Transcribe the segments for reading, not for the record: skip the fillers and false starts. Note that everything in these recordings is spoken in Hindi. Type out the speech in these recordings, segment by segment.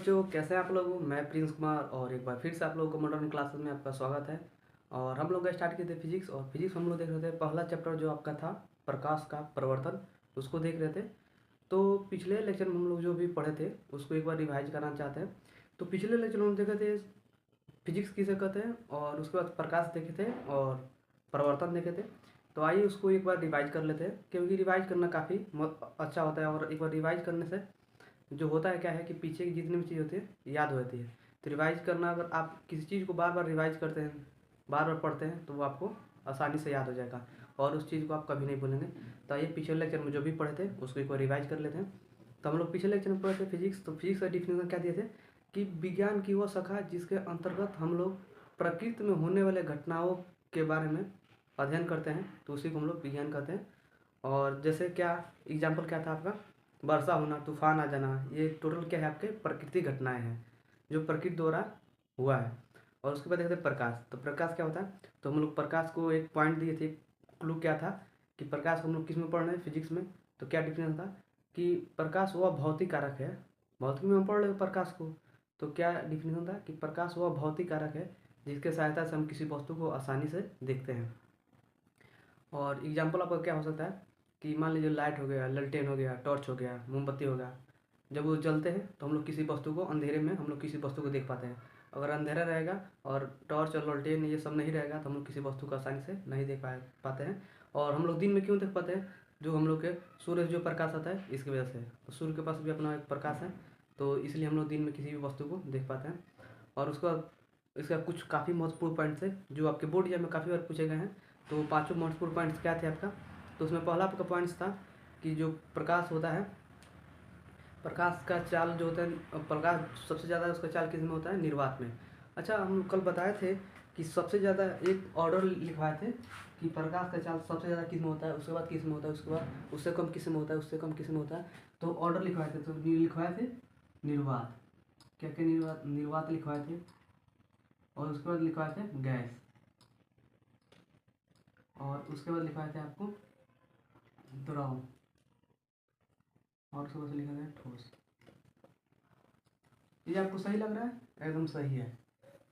बच्चों, कैसे हैं आप लोग। मैं प्रिंस कुमार और एक बार फिर से आप लोगों को मॉडर्न क्लासेस में आपका स्वागत है। और हम लोग स्टार्ट किए थे फिजिक्स, और फिजिक्स हम लोग देख रहे थे पहला चैप्टर जो आपका था प्रकाश का प्रवर्तन, उसको देख रहे थे। तो पिछले लेक्चर में हम लोग जो भी पढ़े थे उसको एक बार रिवाइज करना चाहते हैं। तो पिछले लेक्चर में हम देखे थे फिजिक्स किसे कहते हैं, और उसके बाद प्रकाश देखे थे और प्रवर्तन देखे थे। तो आइए उसको एक बार रिवाइज कर लेते हैं, क्योंकि रिवाइज करना काफ़ी अच्छा होता है। और एक बार रिवाइज करने से जो होता है क्या है कि पीछे की जितनी भी चीज़ होती है याद हो जाती है। तो रिवाइज करना, अगर आप किसी चीज़ को बार बार रिवाइज करते हैं, बार बार पढ़ते हैं, तो वो आपको आसानी से याद हो जाएगा और उस चीज़ को आप कभी नहीं भूलेंगे। तो आइए पिछले लेक्चर में जो भी पढ़े थे उसको एक बार रिवाइज कर लेते हैं। तो हम लोग पिछले लेक्चर में पढ़े थे फिजिक्स। तो फिजिक्स का डिफिनेशन क्या दिए थे कि विज्ञान की वो शाखा जिसके अंतर्गत हम लोग प्रकृति में होने वाले घटनाओं के बारे में अध्ययन करते हैं, तो उसी को हम लोग विज्ञान कहते हैं। और जैसे क्या एग्जाम्पल क्या था आपका, वर्षा होना, तूफान आ जाना, ये टोटल क्या है आपके प्रकृति घटनाएं हैं जो प्रकृति द्वारा हुआ है। और उसके बाद देखते हैं प्रकाश। तो प्रकाश क्या होता है, तो हम लोग प्रकाश को एक पॉइंट दिए थे, क्लू क्या था कि प्रकाश को हम लोग किस में पढ़ रहे हैं, फिजिक्स में। तो क्या डिफरेंस था कि प्रकाश वह भौतिक कारक है, भौतिक में हम पढ़ रहे हैं प्रकाश को। तो क्या डिफिनेशन था कि प्रकाश वह भौतिक कारक है जिसके सहायता से हम किसी वस्तु को आसानी से देखते हैं। और एग्जाम्पल आपका क्या हो सकता है कि मान लीजिए लाइट हो गया, ललटेन हो गया, टॉर्च हो गया, मोमबत्ती हो गया। जब वो जलते हैं तो हम लोग किसी वस्तु को, अंधेरे में हम लोग किसी वस्तु को देख पाते हैं। अगर अंधेरा रहेगा और टॉर्च और ललटेन ये सब नहीं रहेगा तो हम लोग किसी वस्तु को आसानी से नहीं देख पाते हैं। और हम लोग दिन में क्यों देख पाते हैं, जो हम लोग के सूर्य जो प्रकाश आता है इसकी वजह से। तो सूर्य के पास भी अपना एक प्रकाश है, तो इसलिए हम लोग दिन में किसी भी वस्तु को देख पाते हैं। और उसका इसका कुछ काफ़ी महत्वपूर्ण पॉइंट्स है जो आपके बोर्ड एग्जाम में काफ़ी बार पूछे गए हैं। तो पांचों महत्वपूर्ण पॉइंट्स क्या थे आपका, तो उसमें पहला आपका पॉइंट्स था कि जो प्रकाश होता है, प्रकाश का चाल जो होता है, प्रकाश सबसे ज़्यादा उसका चाल किस में होता है, निर्वात में। अच्छा, हम कल बताए थे कि सबसे ज़्यादा एक ऑर्डर लिखवाए थे कि प्रकाश का चाल सबसे ज़्यादा किस में होता है, उसके बाद किस में होता है, उसके बाद उससे कम किस में होता है, उससे कम किस में होता है। तो ऑर्डर लिखवाए थे, तो लिखवाए थे निर्वात, क्या क्या निर्वात, निर्वात लिखवाए थे। और उसके बाद लिखवाए थे गैस, और उसके बाद लिखवाए थे आपको द्रव, और उसके बाद लिखा गया ठोस। ये आपको सही लग रहा है, एकदम सही है।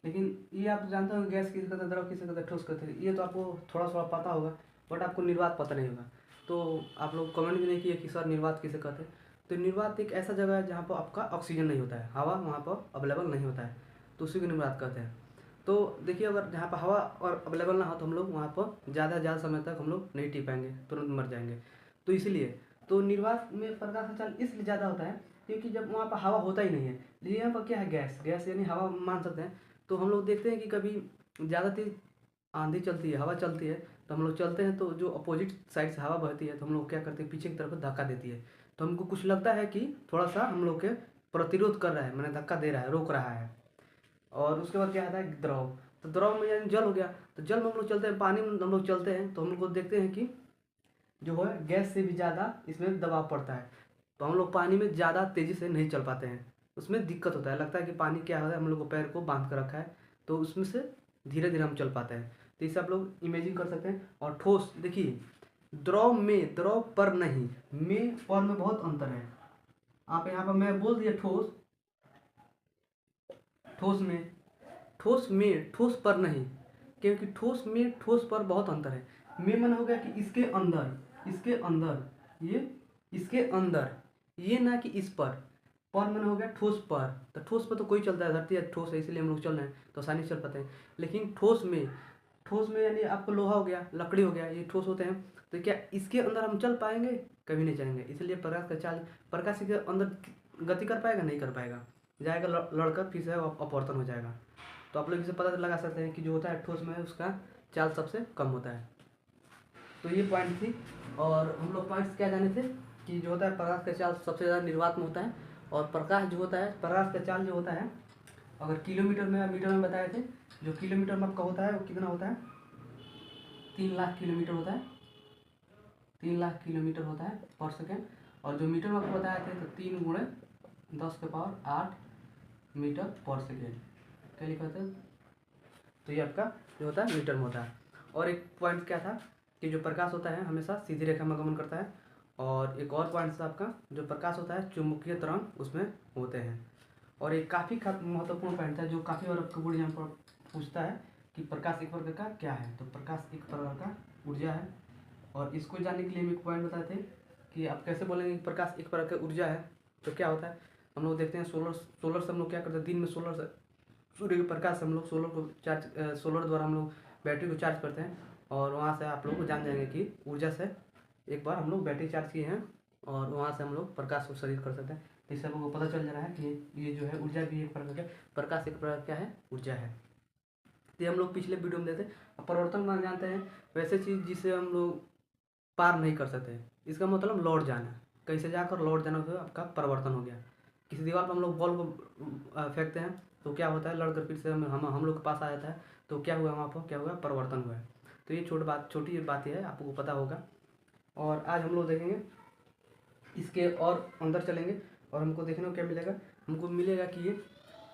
लेकिन ये आप जानते हो गैस किसे कहते हैं, द्रव किसे कहते हैं, ठोस कहते हैं, ये तो आपको थोड़ा थोड़ा पता होगा, बट आपको निर्वात पता नहीं होगा। तो आप लोग कमेंट भी नहीं किए कि सर निर्वात किसे कहते हैं। तो निर्वात एक ऐसा जगह है जहाँ पर आपका ऑक्सीजन नहीं होता है, हवा वहाँ पर अवेलेबल नहीं होता है, तो उसी को निर्वात कहते हैं। तो देखिए, अगर जहाँ पर हवा और अवेलेबल ना हो तो हम लोग वहाँ पर ज़्यादा समय तक हम लोग नहीं टी पाएंगे, तुरंत मर जाएंगे। तो इसलिए तो निर्वात में प्रकाश का चाल इसलिए ज़्यादा होता है क्योंकि जब वहाँ पर हवा होता ही नहीं है। लेकिन यहाँ पर क्या है, गैस, गैस यानी हवा मान सकते हैं। तो हम लोग देखते हैं कि कभी ज़्यादा तेज आंधी चलती है, हवा चलती है, तो हम लोग चलते हैं तो जो अपोजिट साइड से हवा बहती है तो हम लोग क्या करते हैं, पीछे की तरफ धक्का देती है। तो हमको कुछ लगता है कि थोड़ा सा हम लोग के प्रतिरोध कर रहा है, मैंने धक्का दे रहा है, रोक रहा है। और उसके बाद क्या आता है, द्रव। तो द्रव में यानी जल हो गया। तो जल में हम लोग चलते हैं, पानी में हम लोग चलते हैं, तो हम लोग को देखते हैं कि जो है गैस से भी ज़्यादा इसमें दबाव पड़ता है। तो हम लोग पानी में ज़्यादा तेज़ी से नहीं चल पाते हैं, उसमें दिक्कत होता है, लगता है कि पानी क्या है, हम लोग को पैर को बांध कर रखा है, तो उसमें से धीरे धीरे हम चल पाते हैं। तो इसे आप लोग इमेजिन कर सकते हैं। और ठोस, देखिए द्रव में, द्रव पर नहीं, में पर में बहुत अंतर है। आप यहाँ पर मैं बोल दिया ठोस, ठोस में, ठोस में, ठोस पर नहीं, क्योंकि ठोस में ठोस पर बहुत अंतर है। में मन हो गया कि इसके अंदर, इसके अंदर, ये इसके अंदर, ये ना कि इस पर मन हो गया ठोस पर। तो ठोस पर तो कोई चलता है, धरती है ठोस है, इसलिए हम लोग चल रहे हैं तो आसानी से चल पाते हैं। लेकिन ठोस में, ठोस में यानी आपको लोहा हो गया, लकड़ी हो गया, ये ठोस होते हैं। तो क्या इसके अंदर हम चल पाएंगे, कभी नहीं चलेंगे। इसलिए प्रकाश का चाल, प्रकाश के अंदर गति कर पाएगा, नहीं कर पाएगा, जाएगा लड़कर फिर से अपवर्तन हो जाएगा। तो आप लोग इसे पता लगा सकते हैं कि जो होता है ठोस में उसका चाल सबसे कम होता है। तो ये पॉइंट थी। और हम लोग पॉइंट्स क्या जाने थे कि जो होता है प्रकाश का चाल सबसे ज़्यादा निर्वात में होता है। और प्रकाश जो होता है, प्रकाश का चाल जो होता है, अगर किलोमीटर में या मीटर में बताए थे, जो किलोमीटर में आपका होता है वो कितना होता है, 3 लाख किलोमीटर होता है, 3 लाख किलोमीटर होता है पर सेकेंड। और जो मीटर में आपको बताए थे तो 3 × 10⁸ मीटर पर सेकेंड, क्या लिखा था। तो ये आपका जो होता है मीटर में होता है। और एक पॉइंट क्या था कि जो प्रकाश होता है हमेशा सीधी रेखा में गमन करता है। और एक और पॉइंट था आपका, जो प्रकाश होता है चुंबकीय तरंग उसमें होते हैं। और एक काफ़ी महत्वपूर्ण पॉइंट था जो काफ़ी बार आपको बोर्ड एग्जाम पर पूछता है कि प्रकाश एक प्रकार का क्या है। तो प्रकाश एक प्रकार का ऊर्जा है। और इसको जानने के लिए हम एक पॉइंट बताते हैं कि आप कैसे बोलेंगे कि प्रकाश एक प्रकार का ऊर्जा है। तो क्या होता है, हम लोग देखते हैं सोलर से हम लोग क्या करते हैं, दिन में सोलर से सूर्य के प्रकाश से हम लोग सोलर द्वारा हम लोग बैटरी को चार्ज करते हैं। और वहाँ से आप लोग को जान जाएंगे कि ऊर्जा से एक बार हम लोग बैटरी चार्ज किए हैं और वहाँ से हम लोग प्रकाश को शरीर कर सकते हैं। तो इससे हम लोग को पता चल जा रहा है कि ये जो है ऊर्जा भी एक प्रकार का, प्रकाश एक प्रकार क्या है, ऊर्जा है। तो हम लोग पिछले वीडियो में देते परिवर्तन मान जानते हैं वैसे चीज़ जिसे हम लोग पार नहीं कर सकते। इसका मतलब लौट जाना, कहीं से जाकर लौट जाना तो आपका परिवर्तन हो गया। किसी दीवार पर हम लोग बॉल को फेंकते हैं तो क्या होता है, लड़कर फिर से हम लोग के पास आ जाता है। तो क्या हुआ, वहाँ पर क्या हुआ, परिवर्तन हुआ है। तो ये छोटी बात है, आपको पता होगा। और आज हम लोग देखेंगे इसके और अंदर चलेंगे और हमको देखने को क्या मिलेगा, हमको मिलेगा कि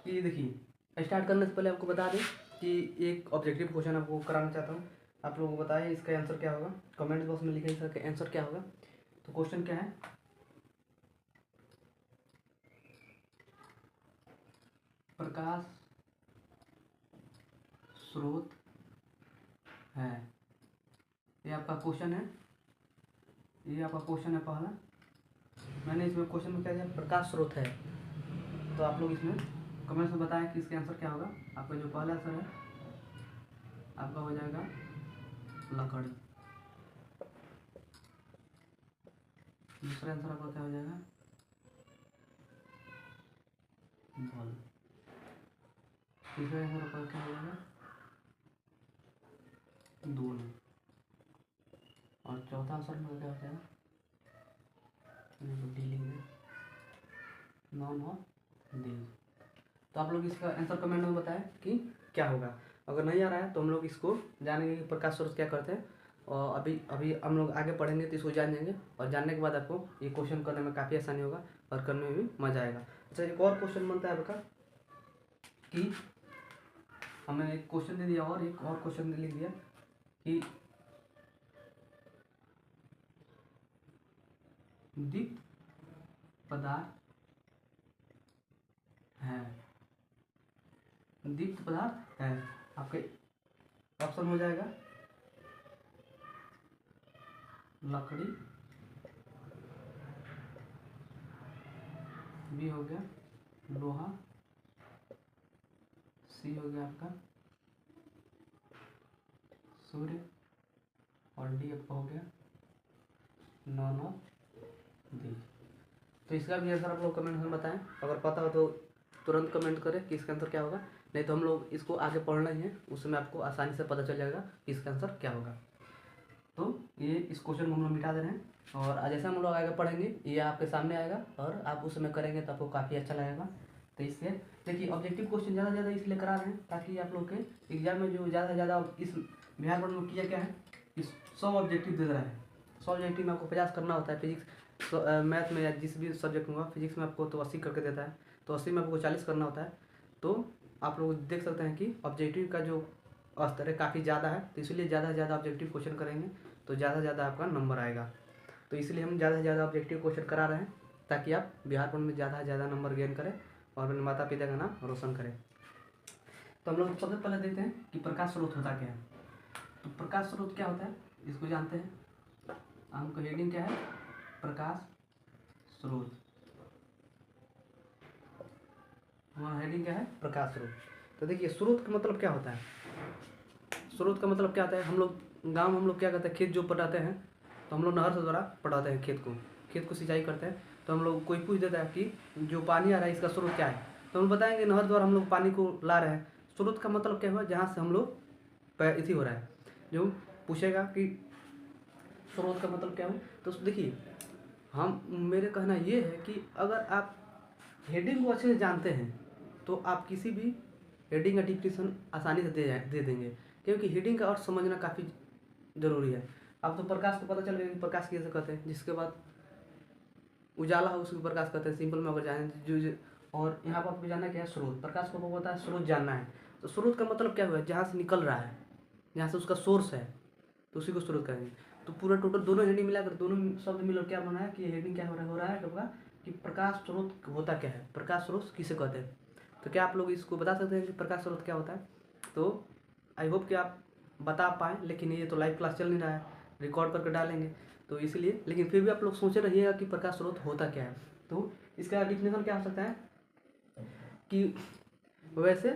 ये देखिए, स्टार्ट करने से पहले आपको बता दें कि एक ऑब्जेक्टिव क्वेश्चन आपको कराना चाहता हूँ। आप लोगों को बताइए इसका आंसर क्या होगा, कमेंट बॉक्स में लिखिए इसका आंसर क्या होगा। तो क्वेश्चन क्या है, प्रकाश स्रोत है, ये आपका क्वेश्चन है, ये आपका क्वेश्चन है पहला। मैंने इसमें क्वेश्चन में क्या दिया, प्रकाश स्रोत है। तो आप लोग इसमें कमेंट्स में बताएं कि इसका आंसर क्या होगा। आपका जो पहला आंसर है आपका हो जाएगा लकड़ी। दूसरा आंसर आपका क्या हो जाएगा, बॉल। तीसरा आंसर आपका क्या हो जाएगा, दोनों। और चौथा आंसर में क्या हो जाएगा, डीलिंग है, नॉन और डील। तो आप लोग इसका आंसर कमेंट में बताएं कि क्या होगा। अगर नहीं आ रहा है तो हम लोग इसको जानेंगे कि प्रकाश स्रोत क्या करते हैं। और अभी हम लोग आगे पढ़ेंगे तो इसको जान जाएंगे। और जानने के बाद आपको ये क्वेश्चन करने में काफ़ी आसानी होगा और करने में भी मज़ा आएगा। अच्छा, एक और क्वेश्चन बनता है आपका कि हमें एक क्वेश्चन दे दिया और एक और क्वेश्चन लिख दिया कि दीप्त पदार्थ है, दीप्त पदार्थ है। आपके ऑप्शन हो जाएगा लकड़ी, बी हो गया लोहा, सी हो गया आपका सूर्य, और डी आपका हो गया नॉन और डी। तो इसका भी आंसर आप लोग कमेंट में बताएं। अगर पता हो तो तुरंत कमेंट करें कि इसका आंसर क्या होगा, नहीं तो हम लोग इसको आगे पढ़ना ही है, उसमें आपको आसानी से पता चल जाएगा कि इसका आंसर क्या होगा। तो ये इस क्वेश्चन को हम लोग मिटा दे रहे हैं और जैसे हम लोग आगे पढ़ेंगे ये आपके सामने आएगा और आप उसमें करेंगे तो आपको काफ़ी अच्छा लगेगा। तो इससे देखिए, ऑब्जेक्टिव क्वेश्चन ज़्यादा इसलिए करा रहे हैं ताकि आप लोग के एग्जाम में जो ज़्यादा से ज़्यादा इस बिहार बोर्ड में किया क्या है, इस 100 ऑब्जेक्टिव दे रहा है। 100 ऑब्जेक्टिव में आपको 50 करना होता है। फिजिक्स मैथ में या जिस भी सब्जेक्ट में, फिजिक्स में आपको तो 80 करके देता है, तो 80 में आपको 40 करना होता है। तो आप लोग देख सकते हैं कि ऑब्जेक्टिव का जो स्तर है काफ़ी ज़्यादा है। तो इसलिए ज़्यादा से ज़्यादा ऑब्जेक्टिव क्वेश्चन करेंगे तो ज़्यादा से ज़्यादा आपका नंबर आएगा। तो इसलिए हम ज़्यादा से ज़्यादा ऑब्जेक्टिव क्वेश्चन करा रहे हैं ताकि आप बिहार बोर्ड में ज़्यादा से ज़्यादा नंबर गेन करें और अपने माता पिता का नाम रोशन करें। तो हम लोग सबसे पहले देखते हैं कि प्रकाश स्रोत होता क्या है। तो प्रकाश स्रोत क्या होता है इसको जानते हैं। हमको हेडिंग क्या है, प्रकाश स्रोत। हमारा हेडिंग क्या है, प्रकाश स्रोत। तो देखिए, स्रोत का मतलब क्या होता है, स्रोत का मतलब क्या होता है, हम लोग गाँव में हम लोग क्या करते हैं, खेत जो पटाते हैं तो हम लोग नहर से द्वारा पटाते हैं, खेत को सिंचाई करते हैं। तो हम लोग कोई पूछ देता है कि जो पानी आ रहा है इसका स्रोत क्या है, तो हम बताएंगे नहर द्वारा हम लोग पानी को ला रहे हैं। स्रोत का मतलब क्या हुआ, जहाँ से हम लोग इसी हो रहा है। जो पूछेगा कि स्रोत का मतलब क्या हो, तो देखिए मेरे कहना ये है कि अगर आप हेडिंग को अच्छे से जानते हैं तो आप किसी भी हेडिंग का डिस्क्रिप्शन आसानी से दे देंगे, क्योंकि हेडिंग का अर्थ समझना काफ़ी ज़रूरी है। अब तो प्रकाश को पता चल गया कि प्रकाश कैसे कहते हैं, जिसके बाद उजाला हो उसको प्रकाश कहते हैं, सिंपल में अगर जाने और यहाँ पर आपको जानना क्या है, स्रोत। प्रकाश को पता है, स्रोत जानना है। तो स्रोत का मतलब क्या हुआ, जहाँ से निकल रहा है, जहाँ से उसका सोर्स है, तो उसी को स्रोत कहेंगे। तो पूरा टोटल दोनों हेडिंग मिलाकर, दोनों शब्द मिलकर क्या बना है कि हेडिंग क्या हो रहा है आपका कि प्रकाश स्रोत होता क्या है, प्रकाश स्रोत किसे कहते हैं। तो क्या आप लोग इसको बता सकते हैं कि प्रकाश स्रोत क्या होता है। तो आई होप कि आप बता पाएँ, लेकिन ये तो लाइव क्लास चल नहीं रहा है, रिकॉर्ड करके डालेंगे तो इसलिए, लेकिन फिर भी आप लोग सोचे रहिएगा कि प्रकाश स्रोत होता क्या है। तो इसका डिफिनेशन क्या हो सकता है कि वैसे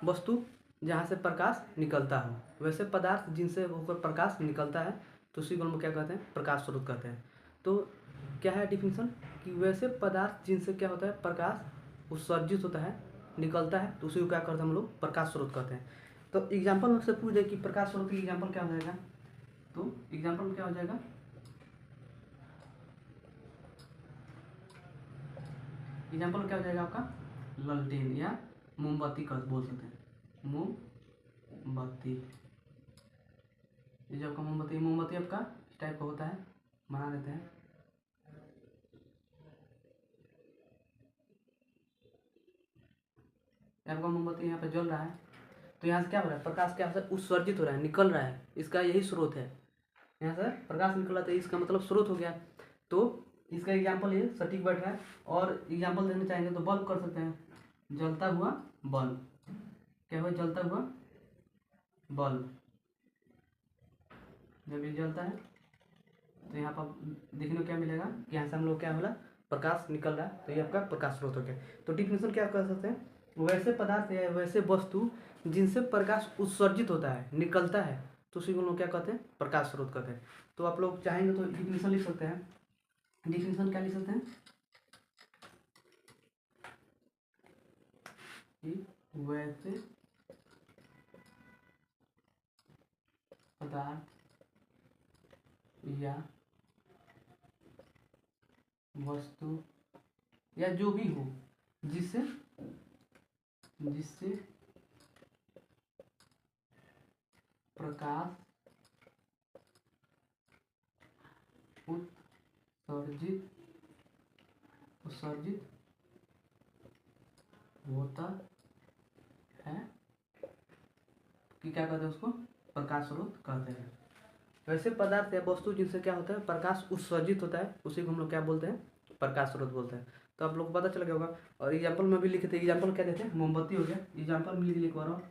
वस्तु जहाँ से प्रकाश निकलता हो, वैसे पदार्थ जिनसे होकर प्रकाश निकलता है, तो उसी को हम क्या कहते हैं, प्रकाश स्रोत कहते हैं। तो क्या है डिफिनेशन कि वैसे पदार्थ जिनसे क्या होता है, प्रकाश उत्सर्जित होता है, निकलता है, तो उसी को क्या करते हैं हम लोग, प्रकाश स्रोत कहते हैं। तो एग्जाम्पल में से पूछ दे कि प्रकाश स्रोत की एग्जाम्पल क्या हो जाएगा, तो एग्जाम्पल में क्या हो जाएगा, एग्जाम्पल में क्या हो जाएगा आपका, ललटेन या मोमबत्ती का बोल सकते हैं, मोमबत्ती। ये जो आपका मोमबत्ती, मोमबत्ती आपका इस टाइप का होता है, बना देते हैं। आपका मोमबत्ती यहाँ पे जल रहा है, तो यहाँ से क्या हो रहा है, प्रकाश क्या होता है, उत्सर्जित हो रहा है, निकल रहा है, इसका यही स्रोत है। यहाँ से प्रकाश निकल रहा है, इसका मतलब स्रोत हो गया। तो इसका एग्जाम्पल ये सटीक बैठ रहा है। और एग्जाम्पल देना चाहेंगे तो बल्ब कर सकते हैं, जलता हुआ बल्ब, क्या हुआ, जलता हुआ बल्ब। जब ये जलता है तो यहाँ पर देखने को क्या मिलेगा कि यहाँ से हम लोग क्या बोला, प्रकाश निकल रहा है, तो ये आपका प्रकाश स्रोत हो गया। तो डिफिनेशन क्या कर सकते हैं, वैसे पदार्थ या वैसे वस्तु जिनसे प्रकाश उत्सर्जित होता है, निकलता है, तो उसी को लोग क्या कहते हैं, प्रकाश स्रोत कहते हैं। तो आप लोग चाहेंगे तो डिफिनेशन लिख सकते हैं। डिफिनेशन क्या लिख सकते हैं कि वैसे पदार्थ या वस्तु या जो भी हो जिससे प्रकाश उत्सर्जित होता है, कि क्या कहते हैं उसको, प्रकाश स्रोत कहते हैं। वैसे पदार्थ या वस्तु जिनसे क्या होता है, प्रकाश उत्सर्जित होता है, उसी को हम लोग क्या बोलते हैं, प्रकाश स्रोत बोलते हैं। तो आप लोग को पता चल गया होगा। और एग्जाम्पल में भी लिखे थे, एग्जाम्पल क्या देते हैं, मोमबत्ती हो गया, एग्जाम्पल में लिख लिख और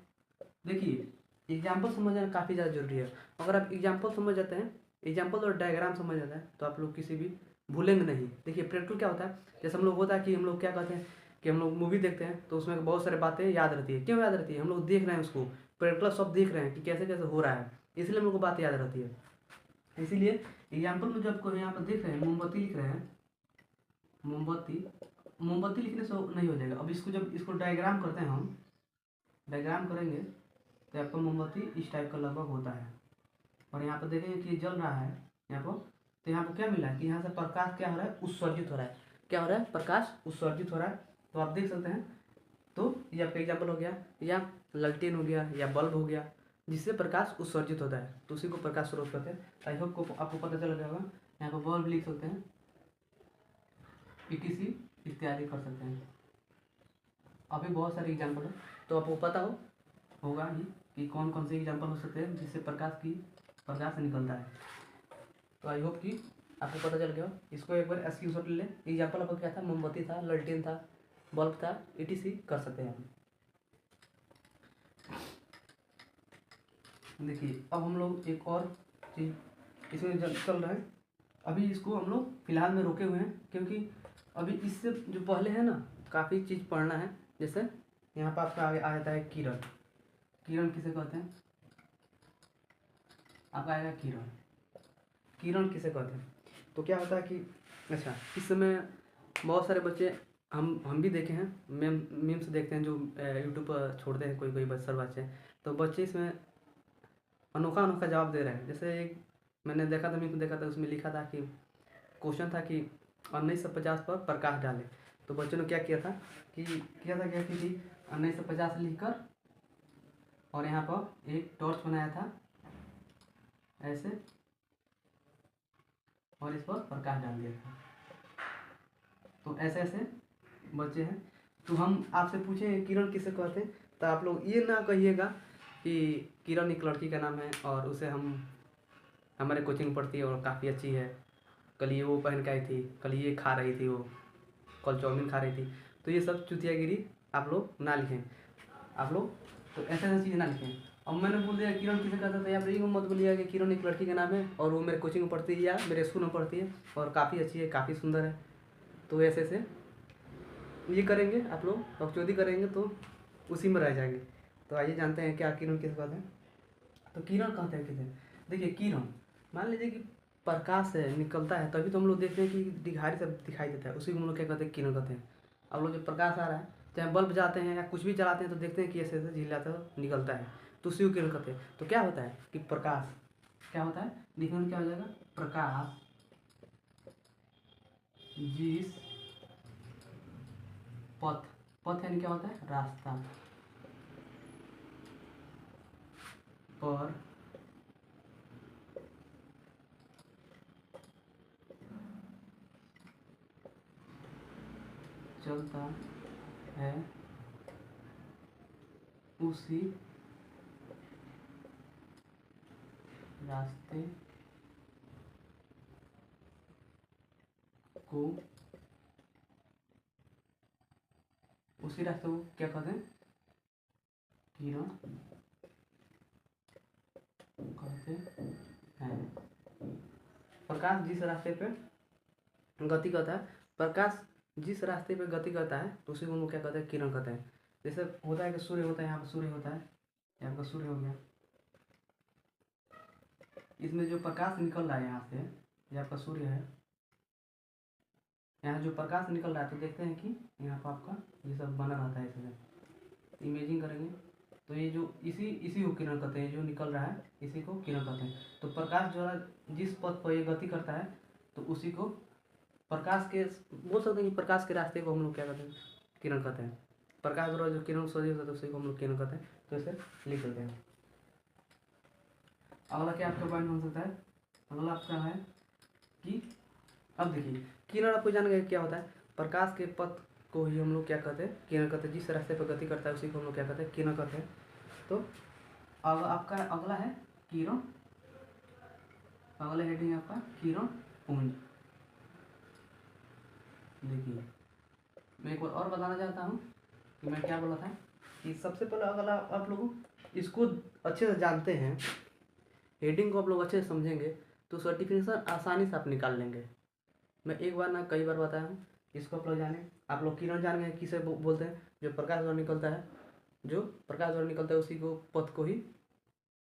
देखिए एग्जाम्पल समझना काफ़ी ज़्यादा जरूरी है। अगर आप एग्जाम्पल समझ जाते हैं, एग्जाम्पल और डायग्राम समझ जाता है, तो आप लोग किसी भी भूलेंगे नहीं। देखिए प्रैक्टिकल क्या होता है, जैसे हम लोग होता है कि हम लोग क्या कहते हैं कि हम लोग मूवी देखते हैं, तो उसमें बहुत सारी बातें याद रहती है। क्यों याद रहती है, हम लोग देख रहे हैं उसको, प्रैक्टिकल सब देख रहे हैं कि कैसे कैसे हो रहा है, इसलिए हम लोग को बात याद रहती है। इसीलिए एग्जाम्पल में जो आपको यहाँ पर देख रहे हैं, मोमबत्ती लिख रहे हैं, मोमबत्ती, मोमबत्ती लिखने से नहीं हो जाएगा। अब इसको जब इसको डायग्राम करते हैं, हम डायग्राम करेंगे तो आपका मोमबत्ती इस टाइप का लगभग होता है। और यहाँ पर देखेंगे कि जल रहा है यहाँ पर, तो यहाँ पर क्या मिला है कि यहाँ से प्रकाश क्या हो रहा है, उत्सर्जित हो रहा है। क्या हो रहा है, प्रकाश उत्सर्जित हो रहा है। तो आप देख सकते हैं, तो ये आपका एग्जाम्पल हो गया, या ललटेन हो गया, या बल्ब हो गया, जिससे प्रकाश उत्सर्जित होता है, तो उसी को प्रकाश स्रोत कहते हैं। आई होप को आपको पता चल गया होगा। यहाँ पर बल्ब लिख सकते हैं, पीटीसी इत्यादि कर सकते हैं। अभी बहुत सारे एग्जाम्पल है, तो आपको पता होगा ही कि कौन कौन से एग्जाम्पल हो सकते हैं जिससे प्रकाश निकलता है। तो आई होप कि आपको पता चल गया। इसको एक बार स्क्रीनशॉट ले लें। एग्जाम्पल आपको क्या था, मोमबत्ती था, ललटेन था, बल्ब था, ईटीसी कर सकते हैं हम। देखिए अब हम लोग एक और चीज़ इसमें चल रहा है। अभी इसको हम लोग फिलहाल में रोके हुए हैं, क्योंकि अभी इससे जो पहले है ना, काफ़ी चीज़ पढ़ना है। जैसे यहाँ पर आपका आगे आ जाता है किरण। किरण किसे कहते हैं, आपका आएगा किरण। किरण किसे कहते हैं, तो क्या होता है कि अच्छा, इस समय बहुत सारे बच्चे, हम भी देखे हैं, मीम्स देखते हैं जो यूट्यूब पर छोड़ते हैं कोई कोई बच्चे, तो बच्चे इसमें अनोखा अनोखा जवाब दे रहे हैं। जैसे एक मैंने देखा था, मीम देखा था, उसमें लिखा था कि क्वेश्चन था कि 1950 पर प्रकाश डाले। तो बच्चों ने क्या किया था कि 1950 लिखकर, और यहाँ पर एक टॉर्च बनाया था ऐसे, और इस पर प्रकाश डाल दिया था। तो ऐसे ऐसे बच्चे हैं। तो हम आपसे पूछें किरण किसे कहते हैं, तो आप लोग ये ना कहिएगा कि किरण एक लड़की का नाम है और उसे हम हमारे कोचिंग पढ़ती है और काफ़ी अच्छी है, कल ये वो पहन के आई थी, कल ये खा रही थी, वो कल चाउमीन खा रही थी। तो ये सब चुतियागिरी आप लोग ना लिखें, आप लोग तो ऐसे ऐसी चीज़ें ना लिखें। अब मैंने बोल दिया किरण किसे कहता था, आप ये मत बोलिएगा कि किरण एक लड़की का नाम है और वो मेरे कोचिंग में पढ़ती है या मेरे स्कूल में पढ़ती है और काफ़ी अच्छी है, काफ़ी सुंदर है। तो ऐसे ऐसे ये करेंगे आप लोग, बकचोदी करेंगे तो उसी में रह जाएंगे। तो आइए जानते हैं क्या किरण किसे कहते हैं। तो किरण कहते हैं किसे, देखिए किरण मान लीजिए कि प्रकाश है निकलता है तभी तो हम लोग देखते हैं कि दिखाई सब दिखाई देता है, उसी को हम लोग क्या कहते हैं, किरण कहते हैं। अब लोग जब प्रकाश आ रहा है, चाहे बल्ब जाते हैं या कुछ भी जलाते हैं तो देखते हैं कि ऐसे ऐसे झिलजाता है निकलता है, तो उसी को किरण कहते हैं। तो क्या होता है कि प्रकाश क्या होता है, लिखने में क्या हो जाएगा, प्रकाश जिस पथ, पथ यानी क्या होता है, रास्ता पर चलता है उसी रास्ते को, उसी रास्ते को क्या कहते हैं, किरण कहते हैं। प्रकाश जिस रास्ते पे गति करता है, प्रकाश जिस रास्ते पे गति करता है तो उसी को हम लोग क्या कहते हैं, किरण कहते हैं। जैसे होता है कि सूर्य होता है, यहाँ पर सूर्य होता है, यहाँ पर सूर्य हो गया, इसमें जो प्रकाश निकल रहा है यहाँ से, ये आपका सूर्य है, यहाँ जो प्रकाश निकल रहा है तो देखते हैं कि यहाँ पर आपका ये सब बना रहता है। ऐसे इमेजिंग करेंगे तो ये जो इसी को किरण कहते हैं, जो निकल रहा है इसी को किरण कहते हैं। तो प्रकाश द्वारा जिस पथ पर ये गति करता है तो उसी को प्रकाश के बोल सकते हैं कि प्रकाश के रास्ते को हम लोग क्या कहते हैं, किरण कहते हैं। प्रकाश द्वारा जो किरण उत्सर्जित होता है तो उसी को हम लोग किरण कहते हैं। तो इसे लिख देते हैं। अगला क्या आपका पॉइंट हो सकता है, अगला आपका है कि अब देखिए किरण आपको जान गए क्या होता है, प्रकाश के पथ को ही हम लोग क्या कहते हैं, किरण कहते हैं। जिस रास्ते पर गति करता है उसी को हम लोग क्या कहते हैं, किरण कहते हैं। तो अब आपका अगला है किरण, अगला हेडिंग आपका किरण पुंज। देखिए मैं एक बार और बताना चाहता हूँ कि मैं क्या बोला था कि सबसे पहले अगला आप लोग इसको अच्छे से जानते हैं, हेडिंग को आप लोग अच्छे से समझेंगे तो उसका डिफिनेशन आसानी से आप निकाल लेंगे। मैं एक बार ना कई बार बताया हूँ, इसको आप लोग जाने, आप लोग किरण जान गए किसे बोलते हैं, जो प्रकाश द्वारा निकलता है, जो प्रकाश द्वारा निकलता है उसी को पथ को ही,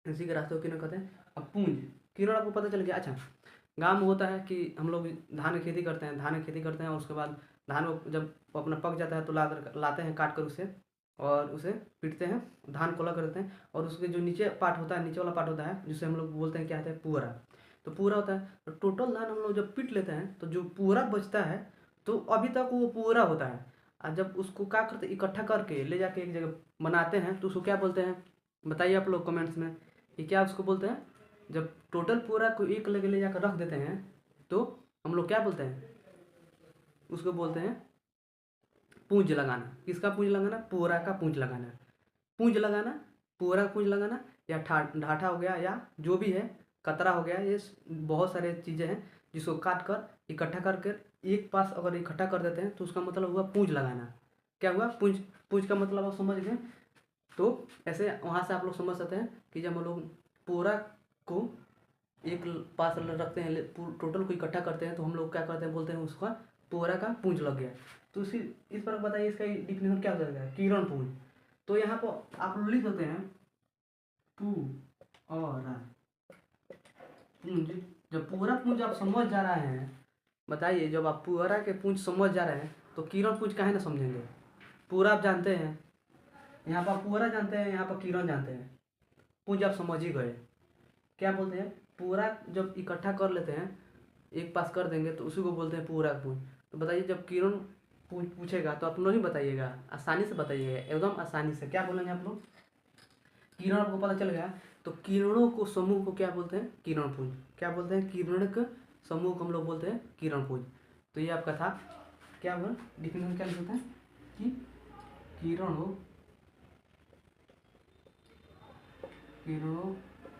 इसी के रास्ते को किरण कहते हैं। अब पुंज किरण आपको पता चल गया। अच्छा गाँव में होता है कि हम लोग धान की खेती करते हैं, धान की खेती करते हैं और उसके बाद धान को जब अपना पक जाता है तो लाते हैं काट कर उसे, और उसे पीटते हैं, धान को अलग करते हैं, और उसके जो नीचे पार्ट होता है, नीचे वाला पार्ट होता है जिसे हम लोग बोलते हैं क्या होता है, पूरा। तो पूरा होता है, तो टोटल धान हम लोग जब पीट लेते हैं तो जो पूरा बचता है तो अभी तक वो पूरा होता है। और जब उसको क्या करते हैं, इकट्ठा करके ले जाके एक जगह बनाते हैं तो उसको क्या बोलते हैं, बताइए आप लोग कमेंट्स में कि क्या उसको बोलते हैं। जब टोटल पूरा को एक लगे ले जाकर रख देते हैं तो हम लोग क्या बोलते हैं, उसको बोलते हैं पूंज लगाना। किसका पूंज लगाना, पूरा का पूंज लगाना। पूंज लगाना, पूरा पूंज लगाना, या ढाठा हो गया, या जो भी है, कतरा हो गया, ये बहुत सारे चीज़ें हैं जिसको काट कर इकट्ठा करके एक पास अगर इकट्ठा कर देते हैं तो उसका मतलब हुआ पूंज लगाना। क्या हुआ, पूंज। पूंज का मतलब आप समझ गए। तो ऐसे वहाँ से आप लोग समझ सकते हैं कि जब हम लोग पूरा को एक पास रखते हैं, टोटल को इकट्ठा करते हैं तो हम लोग क्या करते हैं, बोलते हैं उसका पूरा का पूंज लग गया। तो इसी इस पर बताइए इसका डिफिनेशन क्या हो जाएगा, किरण पुंज। तो यहाँ पर आप लोग लिख देते हैं पू और पुंज। जब पूरा पुंज आप समझ जा रहे हैं, बताइए जब आप पूरा के पुंज समझ जा रहे हैं तो किरण पुंज काहे ना समझेंगे। पूरा आप जानते हैं, यहाँ पर आप पूरा जानते हैं, यहाँ पर किरण जानते हैं, पुंज आप समझ ही गए। क्या बोलते हैं, पूरा जब इकट्ठा कर लेते हैं, एक पास कर देंगे तो उसी को बोलते हैं पूरा पूंज। तो बताइए जब किरण पूछेगा तो आप लोग नहीं बताइएगा, आसानी से बताइएगा, एकदम आसानी से। क्या बोलेंगे आप लोग, किरण आपको पता चल गया तो किरणों को समूह को क्या बोलते हैं, किरण पुंज। क्या बोलते हैं, किरण के समूह को हम लोग बोलते हैं किरण पुंज। तो ये आपका था, क्या बोल डिफिनेशन क्या लिखते हैं कि किरणों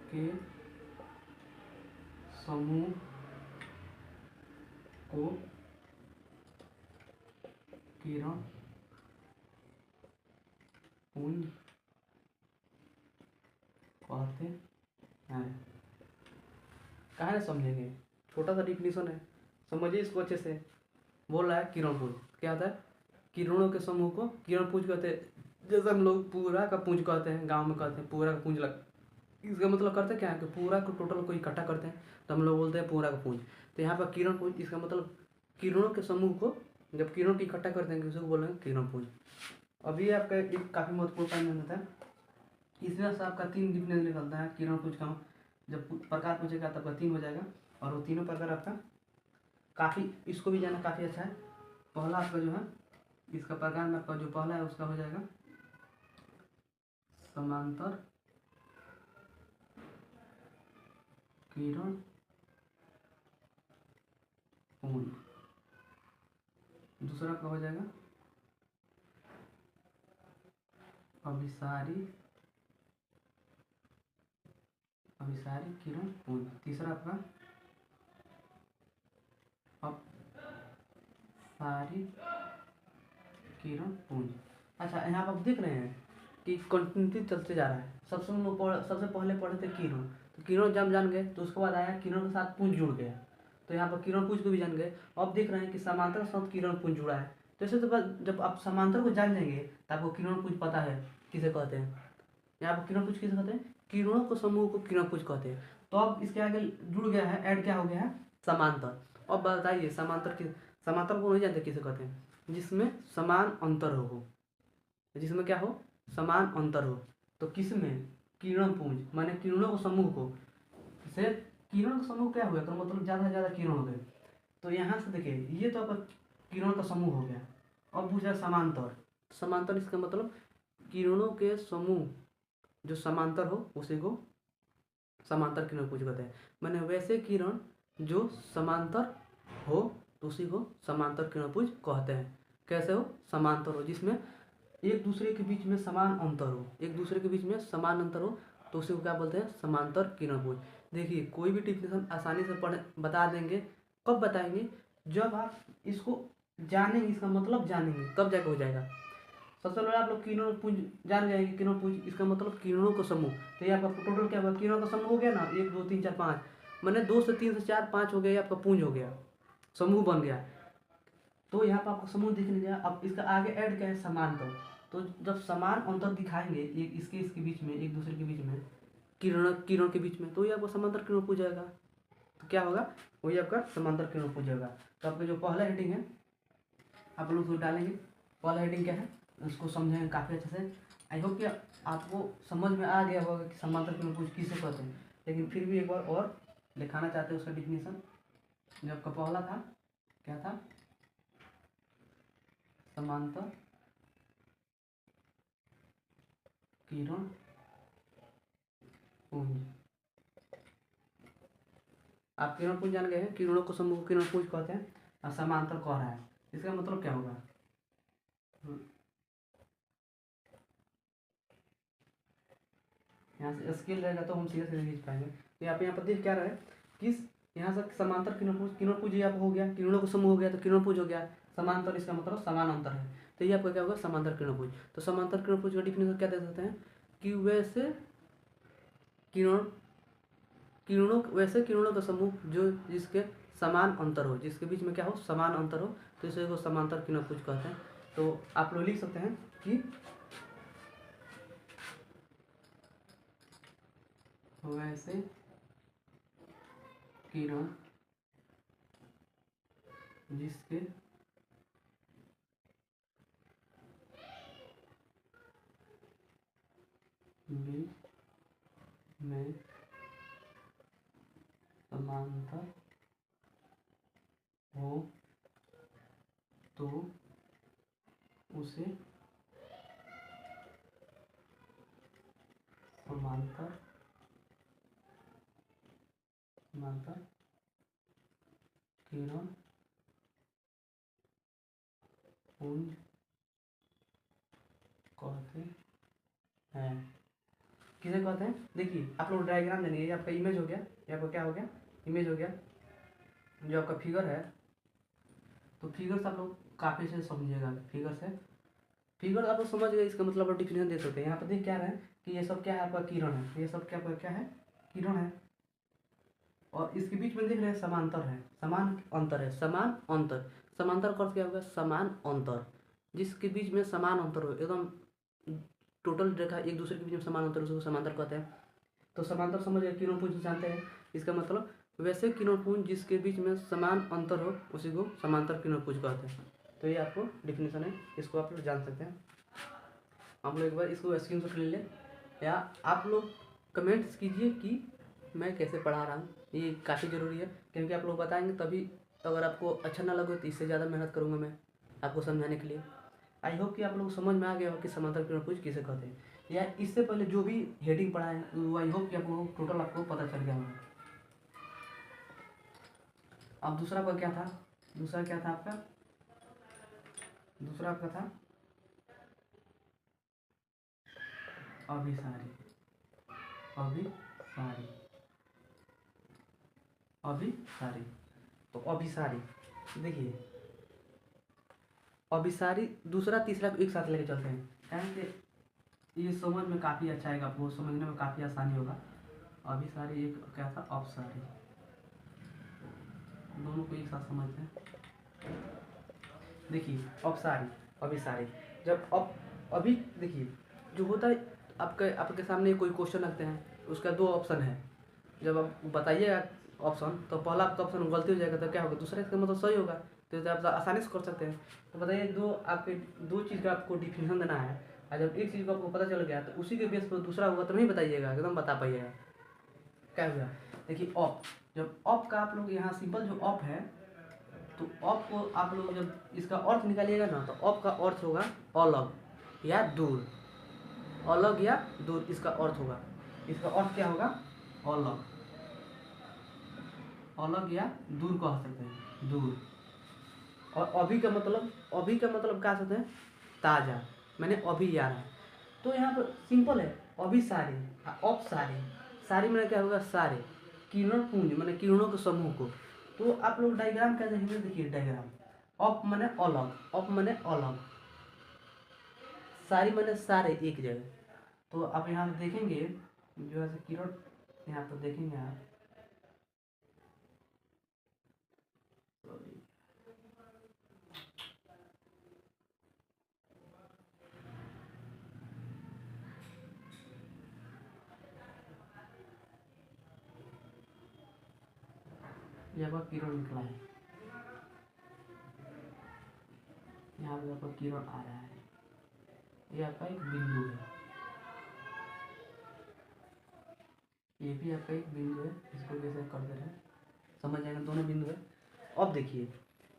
के समूह को किरण पुंज कहते हैं। कहाँ है समझेंगे, छोटा सा डिफिनीशन है, समझिए इसको अच्छे से। बोल रहा है किरण पुंज क्या होता है, किरणों के समूह को किरण पुंज कहते हैं। जैसे हम लोग पूरा का पुंज कहते हैं, गांव में कहते हैं पूरा का पुंज लग, इसका मतलब करते क्या है कि पूरा को टोटल को इकट्ठा करते हैं, तो हम लोग बोलते हैं पूरा का पुंज। तो यहाँ पर किरण पुंज, इसका मतलब किरणों के समूह को जब किरणों की इकट्ठा करते हैं उसको बोलेंगे किरण पुंज। अभी आपका एक काफ़ी महत्वपूर्ण पॉइंट होता है, इसमें से आपका 3 डिफिनेशन निकलता है किरण पुंज का। जब प्रकार पूछेगा तब आपका 3 हो जाएगा, और वो तीनों प्रकार आपका काफ़ी, इसको भी जाना काफ़ी अच्छा है। पहला आपका जो है इसका प्रकार में आपका जो पहला है उसका हो जाएगा समांतर किरण पुंज। दूसरा आपका हो जाएगा अभिसारी किरण पुंज। तीसरा आपका अपसारी किरण पुंज। अच्छा, यहाँ पर आप देख रहे हैं कि कंटिन्यूटी चलते जा रहा है। सबसे पहले पढ़े थे किरण, तो किरण जब जान गए तो उसके बाद आया किरण के साथ पुंज जुड़ गया, तो यहाँ पर किरण पुंज को भी जान गए। अब देख रहे हैं कि समांतर साथ किरण पुंज जुड़ा है। तो ऐसे तो जब आप समांतर को जान जाएंगे तो आपको किरण पुंज पता है किसे कहते हैं। यहाँ पर किरण पुंज किसे कहते हैं, किरणों को समूह को किरण पुंज कहते हैं। तो अब इसके आगे जुड़ गया है, ऐड क्या हो गया है, समांतर। अब बताइए समांतर को नहीं जानते किसे कहते हैं, जिसमें समान अंतर हो, जिसमें क्या हो, समान अंतर हो। तो किसमें, किरण पुंज माने किरणों को समूह को, से किरण का समूह क्या हुआ, तो मतलब ज़्यादा से ज़्यादा किरण हो गए। तो यहाँ से देखिए ये तो आपका किरण का समूह हो गया। अब पूछा समांतर, समांतर इसका मतलब किरणों के समूह जो समांतर हो उसी को समांतर किरण पुंज कहते हैं। माने वैसे किरण जो समांतर हो तो उसी को समांतर किरण पुंज कहते हैं। कैसे हो, समांतर हो, जिसमें एक दूसरे के बीच में समान अंतर हो, एक दूसरे के बीच में समान अंतर हो, तो उसे क्या बोलते हैं, समांतर किरण पुंज। देखिए कोई भी डिफिनेशन आसानी से पढ़ बता देंगे, कब बताएंगे, जब आप इसको जानेंगे, इसका मतलब जानेंगे तब जाकर हो जाएगा। सबसे पहले आप लोग किरण पुंज जान जाएंगे, किरण पुंज इसका मतलब किरणों का समूह। तो ये आपका टोटल क्या हुआ, किरणों का समूह हो गया ना, 1 2 3 4 5, मैंने 2 से 3 से 4 5 हो गया, आपका पुंज हो गया, समूह बन गया। तो यहाँ पर आपको समूह दिख गया। अब इसका आगे ऐड क्या है, समांतर। तो जब समान अंतर दिखाएंगे एक इसके बीच में, एक दूसरे के बीच में, किरण के बीच में, तो ये आपको समांतर किरण पुंज जाएगा। तो क्या होगा, वही आपका समांतर किरण पुंज होगा। तो आपका जो पहला हेडिंग है आप लोग उसको डालेंगे, पहला हेडिंग क्या है उसको समझेंगे काफ़ी अच्छे से। आई होप कि आपको समझ में आ गया होगा कि समांतर किरण पुंज किसे कहते हैं, लेकिन फिर भी एक बार और दिखाना चाहते हैं उसका डिफिनीशन। जो आपका पहला था क्या था, समांतर किरण पुंज। आप किरण पुंज जान गए हैं, किरणों को समूह को किरण पुंज कहते हैं, और समांतर कह रहा है, इसका मतलब क्या होगा, यहाँ से स्केल रहेगा तो हम सीधे सीधे खींच पाएंगे। तो यहाँ पर देख क्या रहा है, किस यहाँ से समांतर किरण पुंज आप हो गया, किरणों को समूह हो गया तो किरण पुंज हो गया। समांतर इसका मतलब समान अंतर है, तो ये आपका क्या होगा, समांतर किरण पुंज। तो समांतर किरण पुंज का डिफिनेशन क्या दे सकते हैं कि वैसे किरणों का समूह जो जिसके समान अंतर हो, जिसके बीच में क्या हो, समान अंतर हो, तो इसे को समांतर किरण पुंज कहते हैं। तो आप लोग लिख सकते हैं कि वैसे किरण जिसके बीच में समांतर हो तो उसे समांतर किरण पुंज कहते हैं। किसे कहते हैं, देखिए आप लोग डायग्राम देंगे, ये आपका इमेज हो गया, ये आपका क्या हो गया, इमेज हो गया। जो आपका फिगर है तो फिगर्स आप लोग काफ़ी से समझिएगा। फिगर है, फिगर आप लोग समझ गए, इसका मतलब आप डिफिनेशन दे सकते हैं। यहाँ पर देख क्या रहे हैं कि ये सब क्या है आपका किरण है, ये सब क्या है किरण है, और इसके बीच में देख रहे हैं समांतर है, समान अंतर है, समान अंतर, समांतर का अर्थ क्या होगा, समान अंतर, जिसके बीच में समान अंतर हो, एकदम टोटल रेखा एक दूसरे के बीच में समान अंतर, उसको समांतर कहते हैं। तो समांतर समझ गए, किरणपुंज जानते हैं, इसका मतलब वैसे किरणपुंज जिसके बीच में समान अंतर हो उसी को समांतर किरणपुंज कहते हैं। तो ये आपको डिफिनेशन है, इसको आप लोग जान सकते हैं। आप लोग एक बार इसको स्क्रीनशॉट ले लें, या आप लोग कमेंट्स कीजिए कि मैं कैसे पढ़ा रहा हूँ, ये काफ़ी ज़रूरी है, क्योंकि आप लोग बताएंगे तभी, अगर आपको अच्छा ना लगे तो इससे ज़्यादा मेहनत करूँगा मैं आपको समझाने के लिए। आई होप कि आप लोग समझ में आ गया हो कि समांतर किरणपुंज किसे कहते हैं, या इससे पहले जो भी हेडिंग पढ़ा है वो आई होप कि आपको टोटल आपको पता चल गया होगा। अब दूसरा आपका क्या था, दूसरा क्या था आपका, दूसरा आपका था अभिसारी, अभिसारी, अभिसारी। तो अभिसारी देखिए, अभिसारी दूसरा तीसरा को एक साथ लेके चलते हैं, क्योंकि ये समझ में काफ़ी अच्छा आएगा, आपको समझने में काफ़ी आसानी होगा। अभिसारी एक क्या था, अपसारी, दोनों को एक साथ समझते हैं। देखिए अपसारी, अभिसारी, जब अभी देखिए जो होता है, आपके सामने कोई क्वेश्चन रखते हैं, उसका दो ऑप्शन है, जब आप बताइएगा ऑप्शन तो पहला आपका ऑप्शन गलती हो जाएगा, तो क्या होगा, दूसरा इसका मतलब सही होगा, तो आप आसानी से कर सकते हैं। तो बताइए दो चीज़ का आपको डिफिनेशन देना है, और जब एक चीज़ को आपको पता चल गया तो उसी के बेस पर दूसरा होगा तो नहीं बताइएगा, एकदम बता पाइएगा। क्या हुआ, देखिए ऑप, जब ऑप का आप लोग यहाँ सिंपल जो ऑप है, तो ऑप को आप लोग जब इसका अर्थ निकालिएगा ना, तो ऑप का अर्थ होगा अलग या दूर, अलग या दूर इसका अर्थ होगा। इसका अर्थ क्या होगा, अलग, अलग या दूर कह सकते हैं, दूर। और अभी का मतलब, अभी का मतलब कह सकते हैं ताज़ा, मैंने अभी आ रहा है। तो यहाँ पर सिंपल है, अभी सारी, अपसारी, सारी मैंने क्या होगा, सारे, किरण पुंज मैंने किरणों के समूह को। तो आप लोग डायग्राम क्या देखेंगे, देखिए डायग्राम, अप मैंने अलग, अप मैंने अलग, सारी मैंने सारे एक जगह। तो आप यहाँ पर देखेंगे जो है किरण, यहाँ पर देखेंगे आप, ये आपका किरण निकला है, यहाँ पे आपका किरण आ रहा है, ये आपका एक बिंदु है, ये भी आपका एक बिंदु है, इसको जैसे कर दे रहे हैं, समझ जाएगा, दोनों बिंदु है। अब देखिए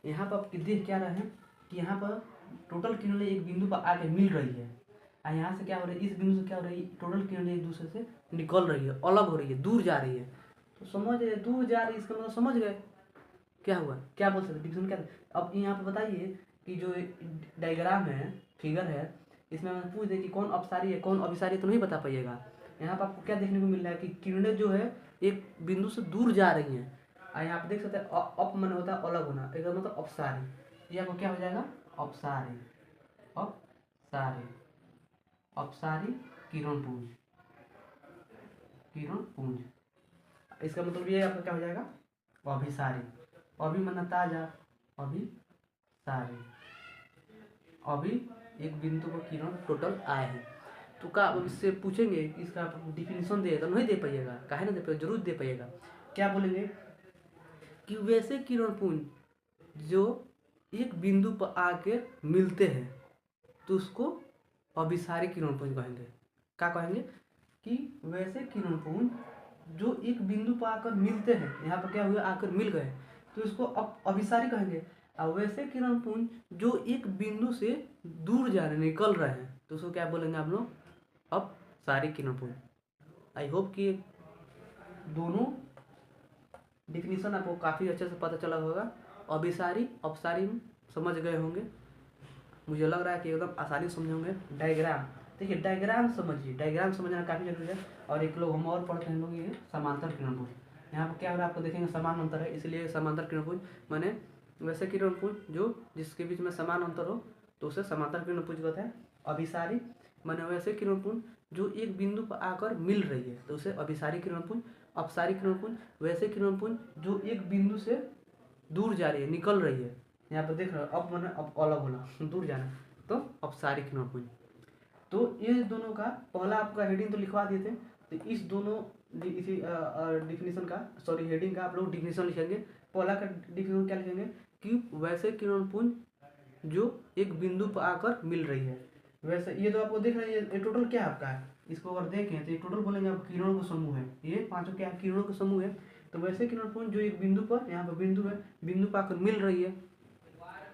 यहाँ पर आप देख क्या रहे हैं कि यहाँ पर टोटल किरणें एक बिंदु पर आके मिल रही है, और यहाँ से क्या हो रहा है, इस बिंदु से क्या हो रही है, टोटल किरणें एक दूसरे से निकल रही है, अलग हो रही है, दूर जा रही है। तो समझ रहे, दूर जा रही है, इसका मतलब समझ गए क्या हुआ, क्या बोल सकते डिफिनेशन क्या था। अब यहाँ पर बताइए कि जो डायग्राम है, फिगर है, इसमें मैं पूछ दे कि कौन अपसारी है कौन अभिसारी, तो नहीं बता पाइएगा। यहाँ पर आपको क्या देखने को मिल रहा है कि किरणें जो है एक बिंदु से दूर जा रही हैं, और यहाँ पे देख सकते हैं अप मन होता है अलग होना, एक मतलब अपसारी, ये आपको क्या हो जाएगा, अपसारी, अपसारी, अपसारी किरण पुंज, किरण पुंज, इसका मतलब ये आपका क्या हो जाएगा, अभिसारी, अभी मन ताजा, अभी सारी, अभी एक बिंदु पर किरण टोटल आए हैं। तो क्या आप इससे पूछेंगे इसका डिफिनेशन दे, तो नहीं दे पाइएगा, काहे ना दे पाइएगा, जरूर दे पाइएगा। क्या बोलेंगे कि वैसे किरण पुंज जो एक बिंदु पर आके मिलते हैं तो उसको अभिसारी किरण पुंज कहेंगे। क्या कहेंगे कि वैसे किरण पुंज जो एक बिंदु पर आकर मिलते हैं, यहाँ पर क्या हुआ, आकर मिल गए, तो इसको अभिसारी कहेंगे। और वैसे किरण पुंज जो एक बिंदु से दूर जा रहे, निकल रहे हैं, तो उसको क्या बोलेंगे आप लोग, अपसारी किरण पुंज। आई होप कि दोनों डिफिनीशन आपको काफ़ी अच्छे से पता चला होगा। अभिसारी अपसारी समझ गए होंगे, मुझे लग रहा है कि एकदम आसानी समझे होंगे। डायग्राम देखिए, डायग्राम समझिए, डायग्राम समझना काफ़ी जरूरी है। और एक लोग हम और पढ़ते हैं लोग, ये समांतर किरणपुंज, यहाँ पर क्या हो रहा है आपको देखेंगे, समान अंतर है, इसलिए समांतर किरणपुंज माने वैसे किरणपुंज जो जिसके बीच में समान अंतर हो तो उसे समांतर किरणपुंज कहते हैं। अभिसारी माने वैसे किरणपुंज जो एक बिंदु पर आकर मिल रही है तो उसे अभिसारी किरणपुंज। अपसारी किरणपुंज वैसे किरणपुंज जो एक बिंदु से दूर जा रही है, निकल रही है। यहाँ पर देख रहे हो, अब मैंने अब अलग होना दूर जाना तो अपसारी किरणपुंज। तो ये दोनों का पहला आपका हेडिंग तो लिखवा दिए थे, तो इस दोनों इसी डिफिनीशन का सॉरी हेडिंग का आप लोग डिफिनीशन लिखेंगे। पहला का डिफिनीशन क्या लिखेंगे कि वैसे किरणपुंज जो एक बिंदु पर आकर मिल रही है। वैसे ये तो आपको देख रहे हैं, ये टोटल क्या आपका है, इसको अगर देखें तो ये टोटल बोलेंगे आप किरणों का समूह है, ये पांचों क्या किरणों का समूह है। तो वैसे किरणपुंज जो एक बिंदु पर, यहाँ पर बिंदु है, बिंदु पर आकर मिल रही है,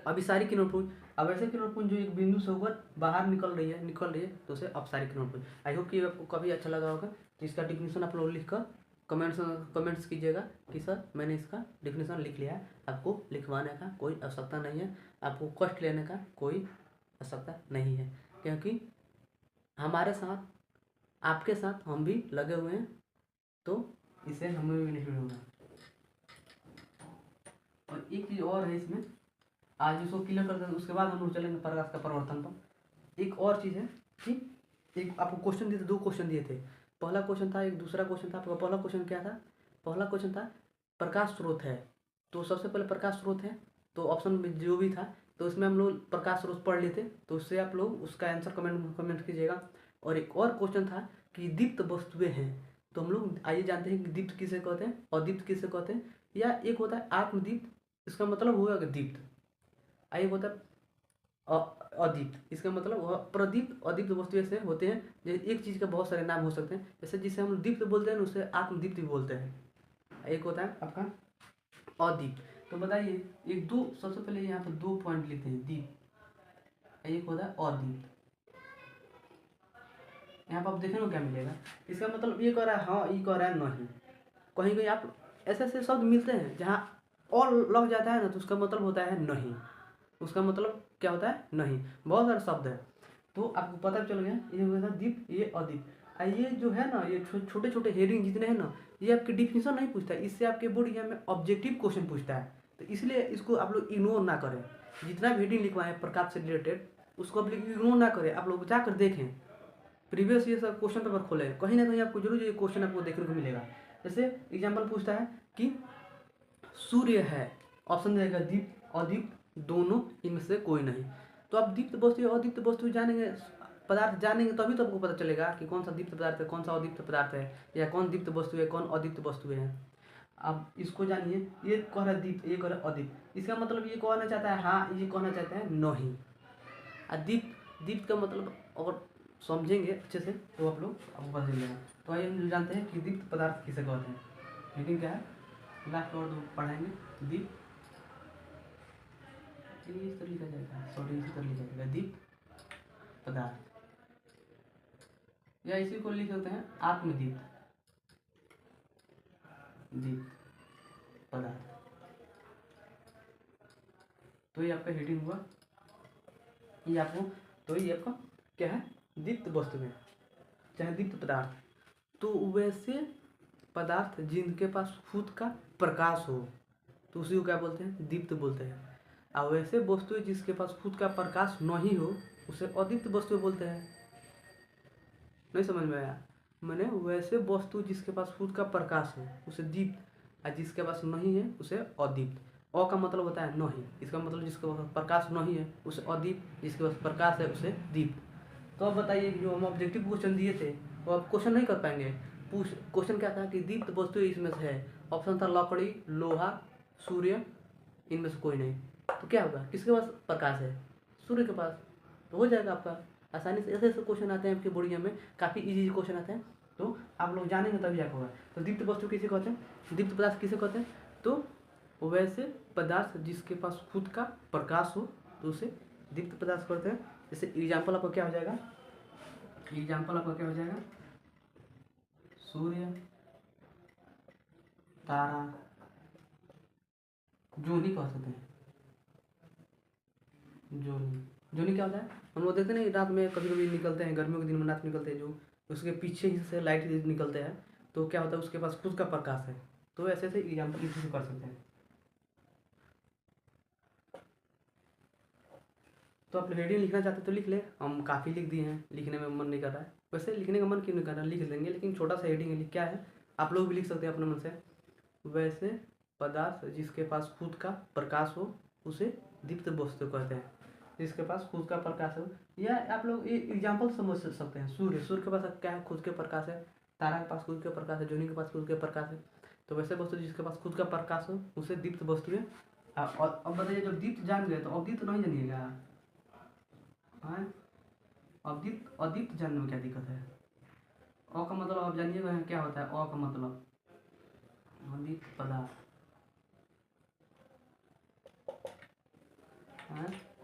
अभिसारी किरणपुंज। अब वैसे किरणपुंज जो एक बिंदु से होकर बाहर निकल रही है तो उसे अपसारी किरणपुंज। आई होप कि आपको काफ़ी अच्छा लगा होगा। तो इसका डिफिनीशन आप लोग लिखकर कमेंट्स कीजिएगा कि सर मैंने इसका डिफिनीशन लिख लिया है। आपको लिखवाने का कोई आवश्यकता नहीं है, आपको कष्ट लेने का कोई आवश्यकता नहीं है, क्योंकि हमारे साथ आपके साथ हम भी लगे हुए हैं, तो इसे हमें भी नहीं होगा। और एक चीज़ और है इसमें, आज इसको क्लियर कर दें उसके बाद हम लोग चलेंगे प्रकाश का परिवर्तन पर। एक और चीज़ है कि एक आपको क्वेश्चन दिए थे, 2 क्वेश्चन दिए थे। पहला क्वेश्चन था, एक दूसरा क्वेश्चन था। आपका पहला क्वेश्चन क्या था? पहला क्वेश्चन था प्रकाश स्रोत है, तो सबसे पहले प्रकाश स्रोत है तो ऑप्शन में जो भी था तो उसमें हम लोग प्रकाश स्रोत पढ़ लेते, तो उससे आप लोग उसका आंसर कमेंट कीजिएगा। और एक और क्वेश्चन था कि दीप्त वस्तुएं हैं, तो हम लोग आइए जानते हैं कि दीप्त किसे कहते हैं और दीप्त किसे कहते हैं। या एक होता है आत्मदीप्त, इसका मतलब हुआ कि दीप्त। आइए होता है अदीप्त, इसका मतलब वह प्रदीप्त अदीप्त वस्तु ऐसे होते हैं जैसे एक चीज़ का बहुत सारे नाम हो सकते हैं, जैसे जिसे हम दीप्त बोलते हैं उसे आत्मदीप्त भी बोलते हैं। एक होता है आपका अदीप्त। तो बताइए एक दो, सबसे पहले यहाँ पर 2 पॉइंट लिखते हैं, दीप, एक होता है अदीप्त। यहाँ पर आप देखेंगे क्या मिलेगा, इसका मतलब ये कह रहा है हाँ, ये कह रहा है नहीं। कहीं कहीं आप ऐसे ऐसे शब्द मिलते हैं जहाँ और लग जाता है ना, तो उसका मतलब होता है नहीं, उसका मतलब क्या होता है नहीं। बहुत सारे शब्द हैं, तो आपको पता चल गया ये हुआ था दीप, ये अदीप। ये जो है ना, ये छोटे छोटे हेडिंग जितने हैं ना, ये आपके डिफिनीशन नहीं पूछता है, इससे आपके बोर्ड एग्जाम में ऑब्जेक्टिव क्वेश्चन पूछता है। तो इसलिए इसको आप लोग इग्नोर ना करें। जितना भी हेडिंग लिखवाएं प्रकाश से रिलेटेड उसको आप लोग इग्नोर ना करें, आप लोग जाकर देखें प्रीवियस ईयर सब क्वेश्चन पेपर खोलें, कहीं ना कहीं आपको जरूर ये क्वेश्चन आपको देखने को मिलेगा। जैसे एग्जाम्पल पूछता है कि सूर्य है, ऑप्शन देगा दीप अदीप दोनों, इनमें से कोई नहीं। तो आप दीप्त वस्तु या अदीप्त वस्तु जानेंगे, पदार्थ जानेंगे तभी तो आपको पता चलेगा कि कौन सा दीप्त पदार्थ है, कौन सा अदीप्त पदार्थ है, या कौन दीप्त वस्तु है, कौन अदीप्त वस्तु है। आप इसको जानिए, ये कह रहा है दीप्त, ये कह रहा है अदीप्त, इसका मतलब ये कहना चाहता है हाँ, ये कहना चाहता है नहीं। दीप्त, दीप्त का मतलब अगर समझेंगे अच्छे से तो आप लोग आपको पता चलेगा। तो आइए हम जानते हैं कि दीप्त पदार्थ किसे कहते हैं। हेडिंग क्या है, लास्ट और पढ़ाएंगे, दीप, इस तरह लिखा जाएगा, सॉरी इसी तरह लिखा जाएगा दीप पदार्थ, या इसी को लिख सकते हैं आत्मदीप, दीप पदार्थ। तो ये आपका हेडिंग हुआ, ये आपको, तो ये आपका क्या है, दीप्त वस्तु में चाहे दीप्त पदार्थ। तो वैसे पदार्थ जिनके पास खुद का प्रकाश हो तो उसी को क्या बोलते हैं, दीप्त बोलते हैं। और वैसे वस्तुएं जिसके पास खुद का प्रकाश नहीं हो उसे अदीप्त वस्तु बोलते हैं। नहीं समझ में आया? मैंने वैसे वस्तु जिसके पास खुद का प्रकाश हो उसे दीप्त, और जिसके पास नहीं है उसे अदीप्त। अ का मतलब होता है नहीं, इसका मतलब जिसके पास प्रकाश नहीं है उसे अदीप्त, जिसके पास प्रकाश है उसे दीप्त। तो अब बताइए जो हम ऑब्जेक्टिव क्वेश्चन दिए थे वो आप क्वेश्चन नहीं कर पाएंगे। क्वेश्चन क्या था कि दीप्त वस्तु इसमें से है, ऑप्शन था लकड़ी, लोहा, सूर्य, इनमें से कोई नहीं। तो क्या होगा, किसके पास प्रकाश है, सूर्य के पास, तो हो जाएगा आपका आसानी से। ऐसे ऐसे क्वेश्चन आते हैं आपके बोर्ड एग्जाम में, काफ़ी इजी क्वेश्चन आते हैं, तो आप लोग जानेंगे तभी जाकर होगा। तो दीप्त वस्तु किसे कहते हैं, दीप्त पदार्थ किसे कहते हैं, तो वैसे पदार्थ जिसके पास खुद का प्रकाश हो तो उसे दीप्त पदार्थ कहते हैं। जैसे एग्जाम्पल आपका क्या हो जाएगा, एग्जाम्पल आपका क्या हो जाएगा, सूर्य, तारा, जोनी कह सकते हैं, जोनी। जोनी क्या होता है, हम लोग देखते नहीं रात में कभी कभी निकलते हैं, गर्मियों के दिन में रात निकलते हैं, जो उसके पीछे ही से लाइट निकलते हैं, तो क्या होता है उसके पास खुद का प्रकाश है। तो ऐसे ऐसे एग्जाम्पल इसी से कर सकते हैं। तो आप हेडिंग लिखना चाहते तो लिख ले, हम काफ़ी लिख दिए हैं, लिखने में मन नहीं कर रहा है। वैसे लिखने का मन क्यों नहीं कर रहा है, लिख लेंगे, लेकिन छोटा सा हेडिंग लिख क्या है, आप लोग भी लिख सकते हैं अपने मन से। वैसे पदार्थ जिसके पास खुद का प्रकाश हो उसे दीप्त वस्तु कहते हैं। जिसके पास खुद का प्रकाश हो, या आप लोग ये एग्जाम्पल समझ सकते हैं। सूर्य के पास क्या है, खुद के प्रकाश है। तारा के पास खुद के प्रकाश है। जूनी के पास खुद के प्रकाश है। तो वैसे वस्तु जिसके पास खुद का प्रकाश हो उसे दीप्त वस्तु है। और अब बताइए, जब दीप्त जान गए तो अदीप्त नहीं जानिएगा। हाँ, अदीप्त अदीप्त जानने में क्या दिक्कत है। अ का मतलब आप जानिएगा क्या होता है। अ का मतलब अदीप्त पदार्थ,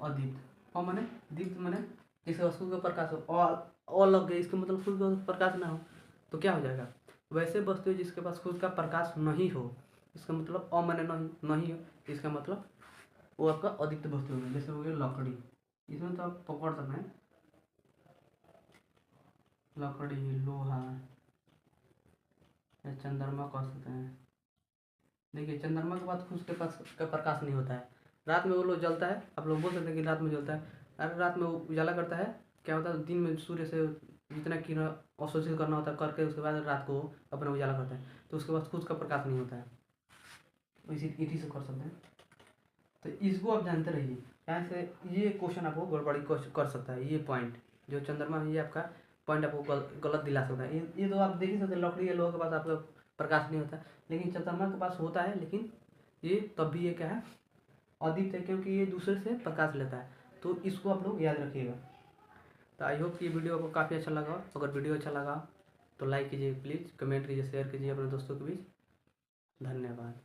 अदीप्त। और माने दीप्त माने जिसके पास खुद का प्रकाश हो। और लग गए, इसका मतलब खुद का प्रकाश ना हो तो क्या हो जाएगा। वैसे वस्तु जिसके पास खुद का प्रकाश नहीं हो, इसका मतलब अ माने नहीं हो, इसका मतलब वो आपका अदीप्त वस्तु हो गया। जैसे हो गया लकड़ी, इसमें तो आप पकड़ सकते हैं, लकड़ी, लोहा या चंद्रमा कह सकते हैं। देखिए, चंद्रमा के बाद खुद के पास का प्रकाश नहीं होता है। रात में वो लोग जलता है, आप लोग बोल सकते हैं कि रात में जलता है। अरे रात में वो उजाला करता है, क्या होता है, दिन में सूर्य से जितना किरण अवशोषित करना होता है करके उसके बाद रात को अपना उजाला करता है, तो उसके बाद खुद का प्रकाश नहीं होता है। इसी इसी से कर सकते हैं। तो इसको आप जानते रहिए, यहाँ से ये क्वेश्चन आपको गड़बड़ी कर सकता है। ये पॉइंट जो चंद्रमा है, ये आपका पॉइंट आपको गलत दिला सकता है। ये तो आप देख ही सकते हैं, लकड़ी या लोहे के पास आपका प्रकाश नहीं होता, लेकिन चंद्रमा के पास होता है। लेकिन ये तब भी ये क्या है, अदीप्त है, क्योंकि ये दूसरे से प्रकाश लेता है। तो इसको आप लोग याद रखिएगा। तो आई होप कि ये वीडियो आपको काफ़ी अच्छा लगा। अगर वीडियो अच्छा लगा तो लाइक कीजिए प्लीज़, कमेंट कीजिए, शेयर कीजिए अपने दोस्तों के बीच। धन्यवाद।